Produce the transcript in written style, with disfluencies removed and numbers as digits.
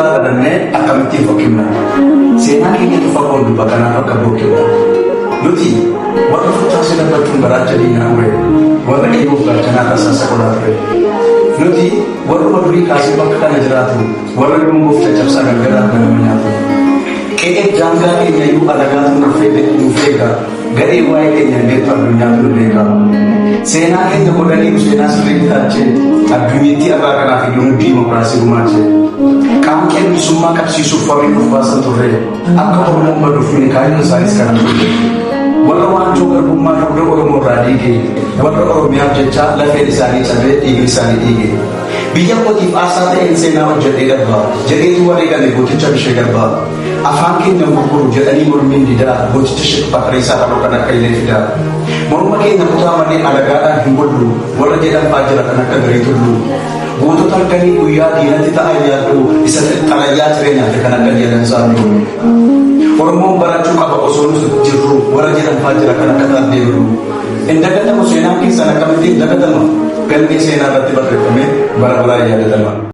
irraa dhadhannee akkamittiin fokkifna. Seenaa keenya dhufa boonduba kanaaf akka bokkifna. Nuti warra futtaasee dabbachuun garaacha diinaa ture. Warra eeguuf gaachanaa tasaasa qolaa ture. Nuti warra durii kaasee bakka kana jiraatu warra dhunguuf caccabsaa gargaraaf nama nyaatu. Qe'ee daangaa keenya iyyuu alagaatu nuuf eega. Gadhee waa'ee keenya beektu addunyaatu nu beeka. Seenaa keenya godhanii seenaa sirrii taachee addunyaatti irraa kanaaf iyyuu diimokiraasii gumaachee. Qaamqeen bilisummaa qabsiisuuf warri nuuf baasan turre akka Oromoon baduuf kaayyoon isaanis kana ture. Warra waanjoo garbummaa dugda Oromoo irraa diige warra Oromiyaaf jecha lafeen isaanii cabee dhiigni isaanii dhiige. Biyya kootiif aasaa ta'een seenaa hojjetee darba jedheetu warri gale gooticha bishee garba. Afaan keenya gurguru jedhanii mormiin didaa gooticha shekpatariisaa dhaloo kan akka illee fidaa. Morma keenya kutaa malee alagaadhaan hin gollu warra jedhan jira kan akka garii tullu. Gootota arganii guyyaa diinatti ta'an yaaddu isa xalayyaa jireenyaatti kan akka jedhan saandu. Oromoon barachuu qaba osoo nuti jirru warra jedhan jira kan akka taatee jiru. Hin dagatamu seenaan keessan akkamitti hin dagatama galmee seenaa irratti barreeffamee bara baraa yaadatama.